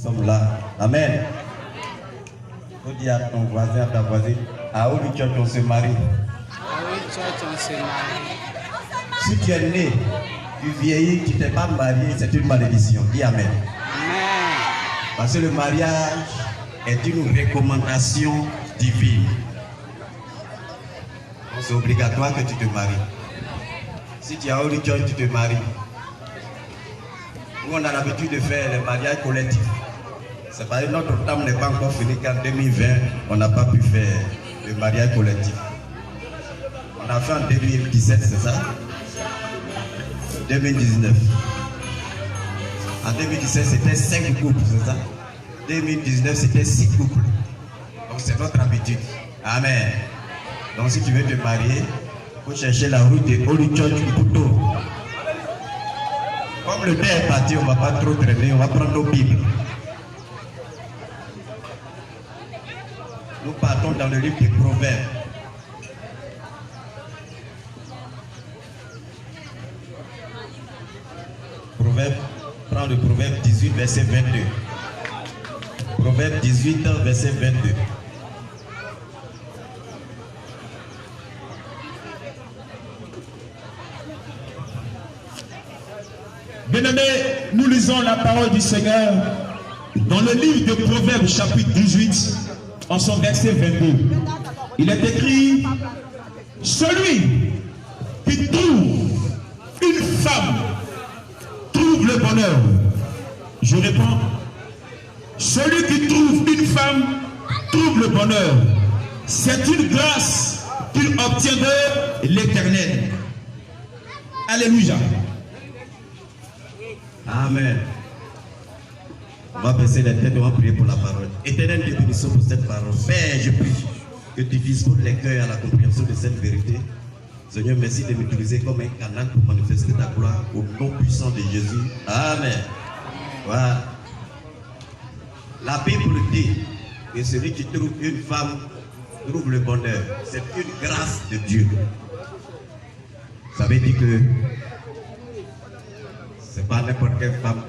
sommes là. Amen. Faut dire à ton voisin, à ta voisine, à où le church on se marie. Si tu es né, tu vieillis, tu t'es pas marié, c'est une malédiction. Dis Amen. Parce que le mariage est une recommandation divine. C'est obligatoire que tu te maries. Si tu as Holy Church, tu te maries. Nous, on a l'habitude de faire les mariages collectifs. C'est parce que notre temps n'est pas encore fini qu'en 2020, on n'a pas pu faire le mariage collectif. On a fait en 2017, c'est ça? 2019. En 2017, c'était 5 couples, c'est ça? 2019, c'était 6 couples. Donc, c'est notre habitude. Amen. Donc, si tu veux te marier, il faut chercher la route de Holy Church du couteau. Comme le temps est parti, on ne va pas trop traîner, on va prendre nos Bibles. Nous partons dans le livre des Proverbes. Prends le Proverbe 18, verset 22. Proverbe 18, verset 22. Bien-aimés, nous lisons la parole du Seigneur dans le livre de Proverbes, chapitre 18, en son verset 22. Il est écrit: celui qui trouve une femme trouve le bonheur. Je réponds: celui qui trouve une femme trouve le bonheur. C'est une grâce qu'il obtient de l'Éternel. Alléluia. Amen. On va baisser les têtes, on va prier pour la parole. Éternel, te bénissons pour cette parole. Père, je prie que tu disposes les cœurs à la compréhension de cette vérité. Seigneur, merci de m'utiliser comme un canal pour manifester ta gloire au nom puissant de Jésus. Amen. Voilà. La Bible dit que celui qui trouve une femme trouve le bonheur. C'est une grâce de Dieu. Ça veut dire que c'est pas n'importe quelle femme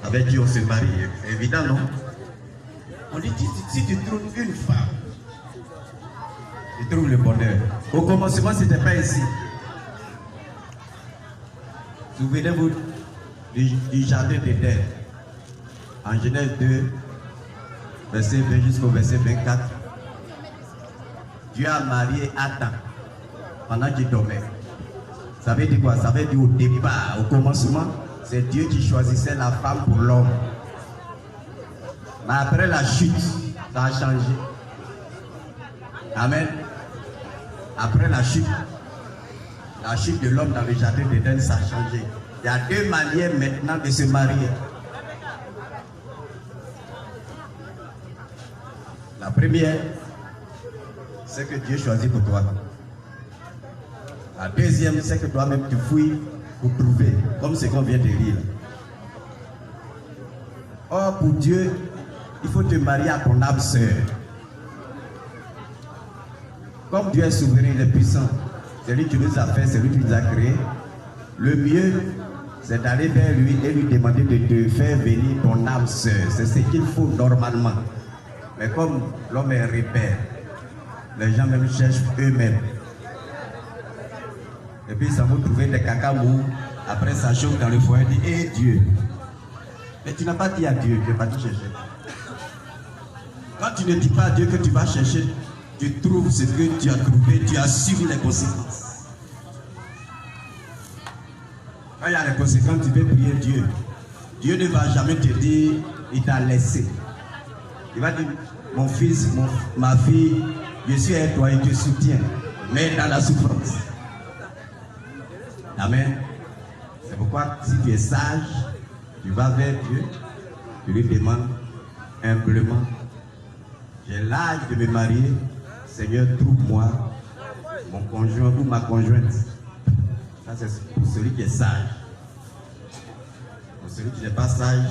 avec qui on se marie. C'est évident, non? On dit si tu trouves une femme, tu trouves le bonheur. Au commencement, ce n'était pas ici. Souvenez-vous du jardin d'Éden. En Genèse 2, verset 20 jusqu'au verset 24. Dieu a marié Adam pendant qu'il dormait. Ça veut dire quoi? Ça veut dire au départ, au commencement, c'est Dieu qui choisissait la femme pour l'homme. Mais après la chute, ça a changé. Amen. Après la chute de l'homme dans le jardin d'Éden, ça a changé. Il y a deux manières maintenant de se marier. La première, c'est que Dieu choisit pour toi. La deuxième, c'est que toi-même tu fouilles pour trouver, comme ce qu'on vient de lire. Or, pour Dieu, il faut te marier à ton âme sœur. Comme Dieu est souverain, il est puissant, c'est lui qui nous a fait, c'est lui qui nous a créé. Le mieux, c'est d'aller vers lui et lui demander de te faire venir ton âme sœur. C'est ce qu'il faut normalement. Mais comme l'homme est rebelle, les gens même cherchent eux-mêmes. Et puis ça va trouver des cacamous. Après ça chauffe dans le foyer, dit: hé Dieu. Mais tu n'as pas dit à Dieu, tu n'as pas dit chercher. Quand tu ne dis pas à Dieu que tu vas chercher, tu trouves ce que tu as trouvé, tu assumes les conséquences. Quand il y a les conséquences, tu veux prier Dieu. Dieu ne va jamais te dire, il t'a laissé. Il va dire: mon fils, ma fille, je suis avec toi et je te soutiens, mais dans la souffrance. Amen. C'est pourquoi si tu es sage, tu vas vers Dieu, tu lui demandes humblement: j'ai l'âge de me marier, Seigneur, trouve-moi mon conjoint ou ma conjointe. Ça, c'est pour celui qui est sage. Pour celui qui n'est pas sage,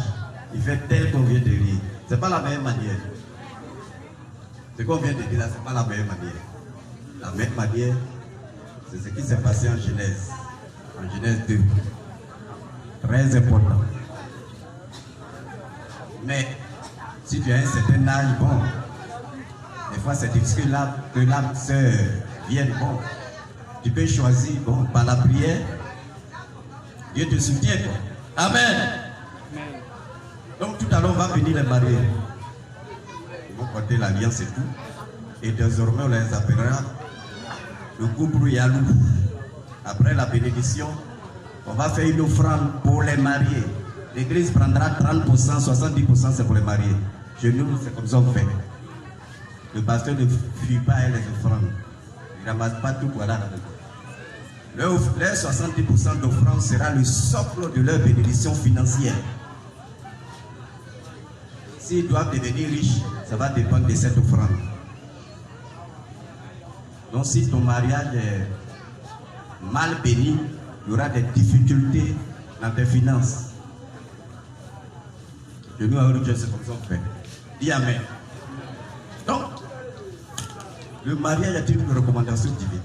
il fait tel qu'on vient de lire. Ce n'est pas la meilleure manière. Ce qu'on vient de dire là, ce n'est pas la meilleure manière. La meilleure manière, c'est ce qui s'est passé en Genèse. En Genèse 2. Très important. Mais si tu as un certain âge, bon, des fois c'est difficile que l'âme sœur vienne. Bon, tu peux choisir, bon, par la prière, Dieu te soutient. Quoi. Amen. Donc tout à l'heure, on va venir les marier. Ils vont porter l'alliance et tout. Et désormais, on les appellera le couple Yalou. Après la bénédiction, on va faire une offrande pour les mariés. L'église prendra 30%, 70%, c'est pour les mariés. Chez nous, c'est comme ça qu'on fait. Le pasteur ne fuit pas les offrandes. Il ne ramasse pas tout, voilà. Les 70% d'offrande sera le socle de leur bénédiction financière. S'ils doivent devenir riches, ça va dépendre de cette offrande. Donc si ton mariage est mal béni, il y aura des difficultés dans tes finances. De nous à Dieu, c'est comme ça qu'on fait. Dis Amen. Donc, le mariage est une recommandation divine.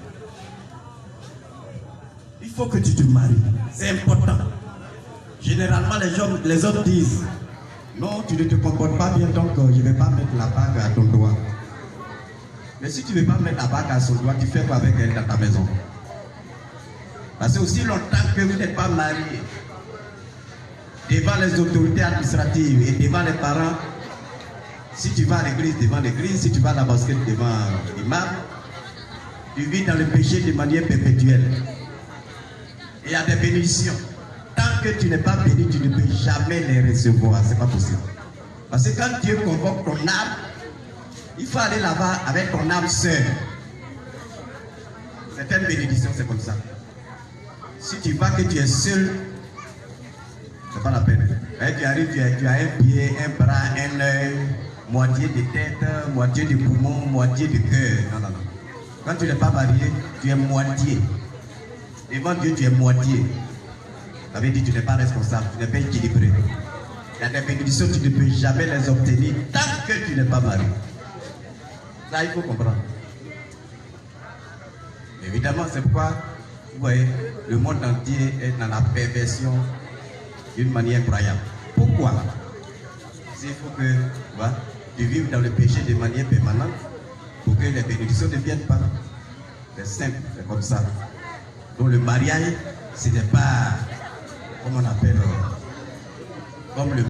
Il faut que tu te maries. C'est important. Généralement, les hommes disent non, tu ne te comportes pas bien, donc je ne vais pas mettre la bague à ton doigt. Mais si tu ne veux pas mettre la bague à son doigt, tu fais quoi avec elle dans ta maison? Parce que aussi longtemps que vous n'êtes pas marié, devant les autorités administratives et devant les parents, si tu vas à l'église, devant l'église, si tu vas à la mosquée, devant l'imam, tu vis dans le péché de manière perpétuelle. Et il y a des bénédictions. Tant que tu n'es pas béni, tu ne peux jamais les recevoir. Ce n'est pas possible. Parce que quand Dieu convoque ton âme, il faut aller là-bas avec ton âme seule. Certaines bénédictions, c'est comme ça. Si tu vois que tu es seul, c'est pas la peine. Et tu arrives, tu as un pied, un bras, un œil, moitié de tête, moitié de poumon, moitié de cœur. Non, non, non. Quand tu n'es pas marié, tu es moitié. Devant Dieu, tu es moitié. Ça veut dire que tu n'es pas responsable, tu n'es pas équilibré. Il y a des bénédictions, tu ne peux jamais les obtenir tant que tu n'es pas marié. Ça, il faut comprendre. Évidemment, c'est pourquoi, vous voyez, le monde entier est dans la perversion d'une manière incroyable. Pourquoi? Il faut que tu vives dans le péché de manière permanente pour que les bénédictions ne viennent pas. C'est simple, c'est comme ça. Donc le mariage, ce n'est pas, comment on appelle, comme le